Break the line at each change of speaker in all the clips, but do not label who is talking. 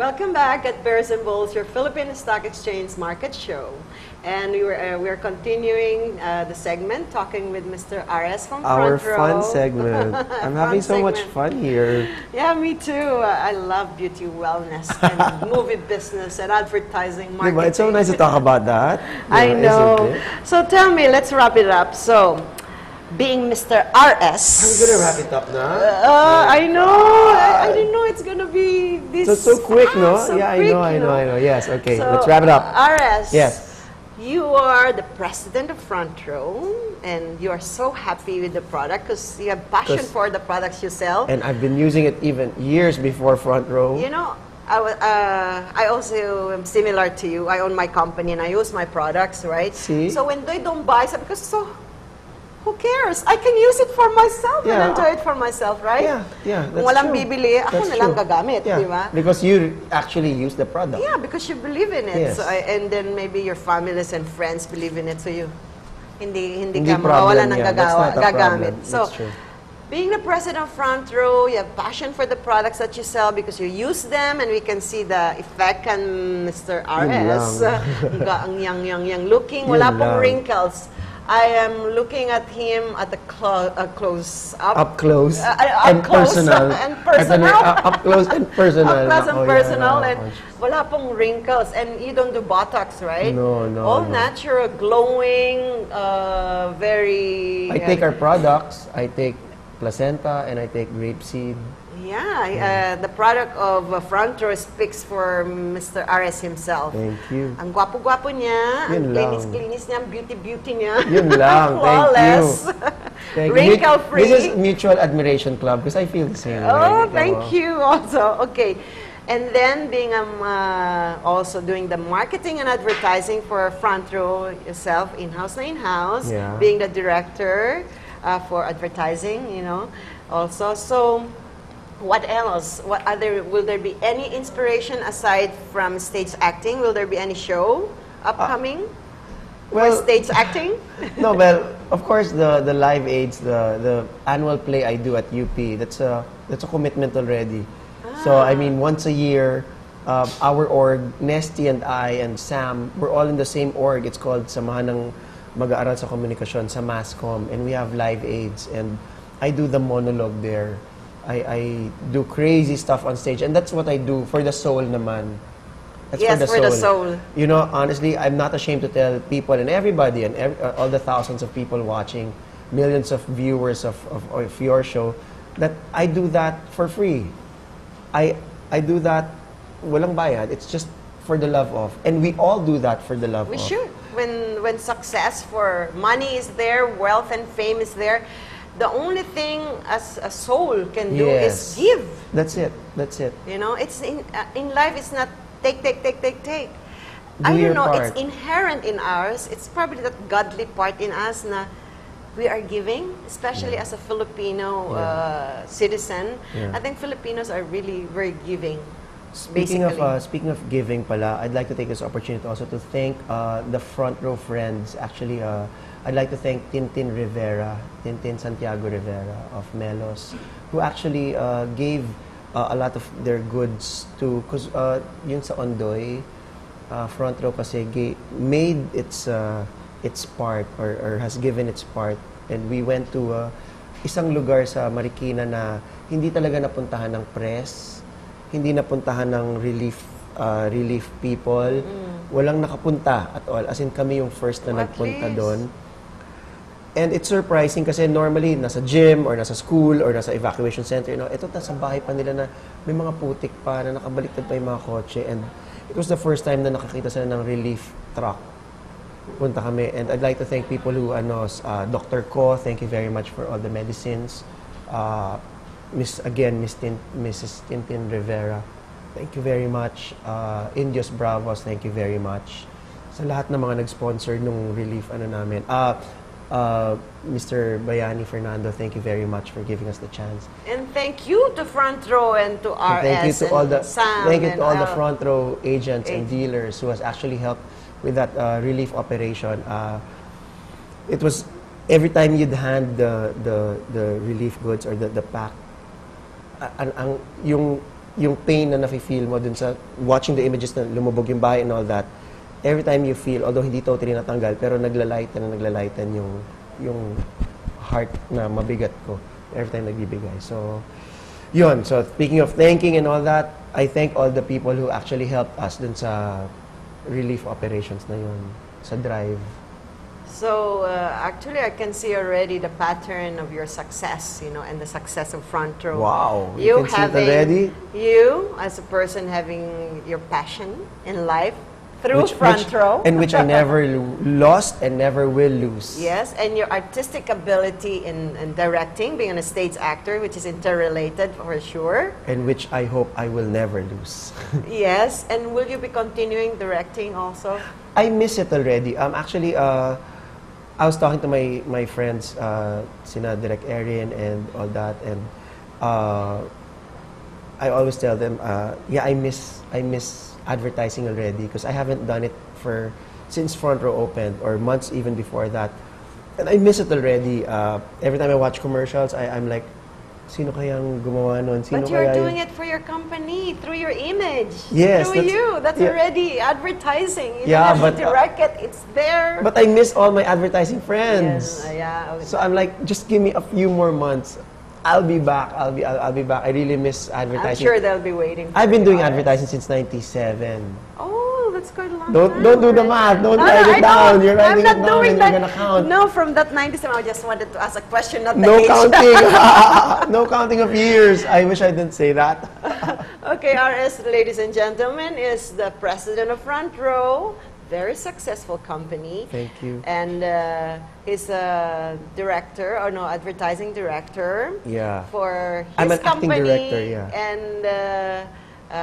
Welcome back at Bears and Bulls, your Philippine Stock Exchange Market Show. And we're continuing the segment, talking with Mr. RS from
Our
Frontrow.
fun segment. I'm having so much fun here.
Yeah, me too. I love beauty, wellness, and movie business, and advertising, marketing.
It's so nice to talk about that.
I know. So tell me, let's wrap it up. So, being Mr. RS.
I'm gonna wrap it up now.
I know. I didn't know it's gonna be this.
So quick, no?
So
yeah,
quick,
I know. Yes, okay.
So,
let's wrap it up.
RS.
Yes.
You are the president of Frontrow, and you are so happy with the product because you have passion for the products you sell.
And I've been using it even years before Frontrow.
You know, I also am similar to you. I own my company and I use my products, right?
See?
So when they don't buy something, because who cares? I can use it for myself and enjoy it for myself, right?
Yeah, that's
Kung walang
true.
bibili, ako na lang gagamit, di ba?
Because you actually use the product.
Yeah, because you believe in it.
Yes.
So, and then maybe your families and friends believe in it, so you hindi ka
problem,
mawawala ng
That's not a
gagamit.
problem.
So,
that's true.
being the president of Frontrow, you have passion for the products that you sell because you use them, and we can see the effect on Mr. RS. Ang yang looking, wala pong wrinkles. I am looking at him at the close up.
Up close
and
personal.
And personal.
Up close and personal.
Up close and personal.
Yeah,
and wala pong wrinkles. And you don't do Botox, right?
No.
All natural, glowing, very...
I take our products. I take placenta and I take grapeseed.
Yeah, the product of Frontrow speaks for Mr. RS himself.
Thank you.
Ang gwapo-gwapo niya,
Yun
ang klinis-klinis niya, ang beauty-beauty niya.
Yun lang,
flawless.
Thank you.
Wrinkle-free.
This is Mutual Admiration Club because I feel the same way.
Oh, thank you also. Okay. And then being also doing the marketing and advertising for Frontrow yourself, in-house na in-house, being the director for advertising, you know, also. So, what else? Will there be any inspiration aside from stage acting? Will there be any show upcoming for stage acting?
No, well, of course, the live aids, the annual play I do at UP, that's a commitment already. So, I mean, once a year, our org, Nesty and I and Sam, we're all in the same org. It's called Samahan ng Mag-aaral sa Komunikasyon, sa Mascom, and we have live aids, and I do the monologue there. I do crazy stuff on stage, and that's what I do for the soul naman. That's
for the soul.
You know, honestly, I'm not ashamed to tell people and everybody and all the thousands of people watching, millions of viewers of your show, that I do that for free. I do that walang bayad. It's just for the love of, and we all do that for the love of.
We should. When success for money is there, wealth and fame is there, the only thing as a soul can do is give.
That's it.
You know, it's in life. It's not take.
Do
I don't
your
know.
part.
It's inherent in ours. It's probably that godly part in us na we are giving, especially as a Filipino citizen. I think Filipinos are really very giving.
Speaking of giving pala, I'd like to take this opportunity also to thank the Frontrow friends. Actually, I'd like to thank Tintin Santiago Rivera of Melos, who actually gave a lot of their goods to, because yun sa Ondoy, Frontrow kasi made its part or has given its part, and we went to isang lugar sa Marikina na hindi talaga napuntahan ng press, hindi napuntahan ng relief people, walang nakapunta at all, as in kami yung first na nagpunta doon. And it's surprising kasi normally nasa gym or nasa school or nasa evacuation center, you know, ito nasa bahay pa nila na may mga putik pa, na nakabaliktad pa yung mga kotse, and it was the first time na nakakita sila ng relief truck. Punta kami, and I'd like to thank people who, Dr. Ko, thank you very much for all the medicines. Mrs. Tintin Rivera, thank you very much. Indios Bravos, thank you very much. Sa lahat ng mga nag-sponsor nung relief namin. Mr. Bayani Fernando, thank you very much for giving us the chance.
And thank you to Frontrow and to RS
thank you to all the
Sam.
Thank you to all the Frontrow agents and dealers who has actually helped with that relief operation. It was every time you'd hand the relief goods or the pack, yung yung pain na nafe-feel mo dun sa watching the images na lumubog yung bahay and all that, every time you feel, although hindi totally natanggal, pero naglalighten yung heart na mabigat ko every time nagbibigay. So, yun. So, speaking of thanking and all that, I thank all the people who actually helped us dun sa relief operations na yun, sa drive.
So, actually, I can see already the pattern of your success, you know, and the success of Frontrow.
Wow, you can see it already?
You, as a person having your passion in life, through Frontrow.
And which I never lost and never will lose.
Yes, and your artistic ability in directing, being a stage actor, which is interrelated for sure.
And which I hope I will never lose.
Yes, and will you be continuing directing also?
I miss it already. Actually, I was talking to my friends, sina Direk Erin and all that, and I always tell them, yeah, I miss advertising already because I haven't done it since Frontrow opened or months even before that, and I miss it already. Every time I watch commercials, I'm like, sino kayang gumawa nun? Sino
but you're doing it for your company through your image.
Yes,
through you. That's already advertising. You
yeah,
don't have to direct it. It's there.
But I miss all my advertising friends.
Yes, yeah. Okay.
So I'm like, just give me a few more months. I'll be back. I'll be back. I really miss advertising.
I'm sure they'll be waiting.
I've been doing advertising since '97.
Oh, that's quite a long time.
Don't do the math. Don't write it down. You're writing it down and you're gonna count.
No, from that '97, I just wanted to ask a question, not the
no
age.
Counting. No counting of years. I wish I didn't say that.
Okay, RS, ladies and gentlemen, is the president of Frontrow. Very successful company.
Thank you.
And he's a director, or no, advertising director.
Yeah.
For his
I'm an
company
acting director, yeah.
And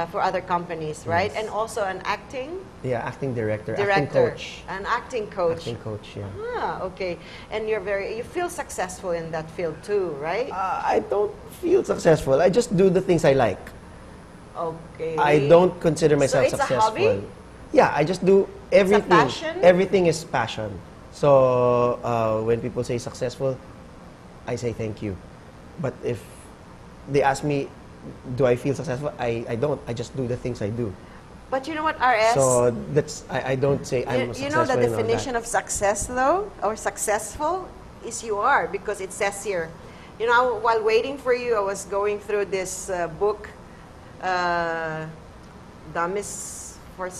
for other companies, right?
Yes.
And also an acting?
Yeah, acting director. Acting coach.
An acting coach.
Acting coach, yeah.
Ah, okay. And you feel successful in that field too, right?
I don't feel successful. I just do the things I like.
Okay.
I don't consider myself successful.
So it's a hobby?
Yeah, I just do everything.
It's a passion?
Everything is passion. So when people say successful, I say thank you. But if they ask me, do I feel successful? I don't. I just do the things I do.
But you know what, RS?
So that's I don't say I'm successful.
You know the definition of success, though, or successful, is you are, because it says here. You know, while waiting for you, I was going through this book, Dummies for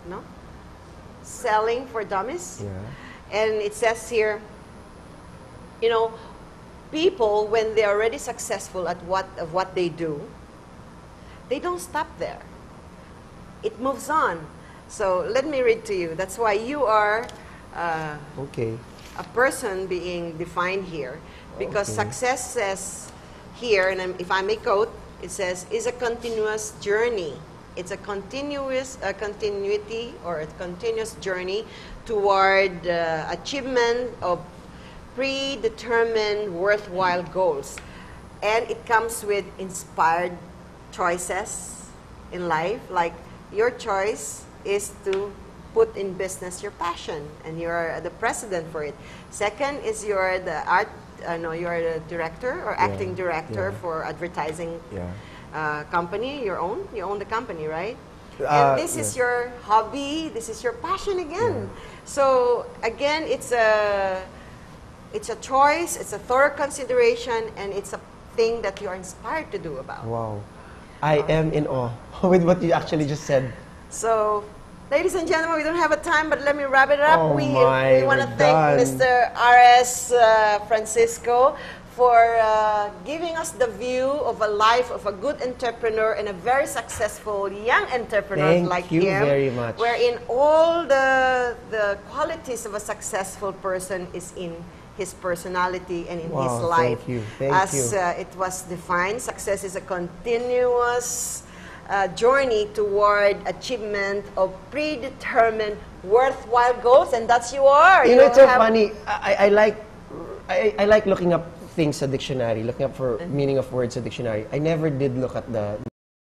no, Selling for Dummies.
Yeah.
And it says here, you know, people, when they're already successful at what they do, they don't stop there. It moves on. So let me read to you. That's why you are
okay.
a person being defined here, because success says here, and if I may quote, it says, is a continuous journey. It's a continuity or a continuous journey toward achievement of predetermined worthwhile goals. And it comes with inspired choices in life. Like your choice is to put in business your passion, and you're the president for it. Second is you're the you're the director or acting director for advertising company. You own the company, right? And this is your hobby. This is your passion again. So again, it's a choice. It's a thorough consideration, and it's a thing that you are inspired to do about.
Wow, I am in awe with what you actually just said.
So, ladies and gentlemen, we don't have a time, but let me wrap it up.
Oh
we want to thank Mr. R.S. Francisco for giving us the view of a life of a good entrepreneur and a very successful young entrepreneur like him.
Thank you very much.
Wherein all the qualities of a successful person is in his personality and in his life.
Thank you. Thank
you. It was defined, success is a continuous journey toward achievement of predetermined worthwhile goals, and that's you are.
You know, it's so funny. I like looking up things sa dictionary, looking up for meaning of words sa dictionary. I never did look at the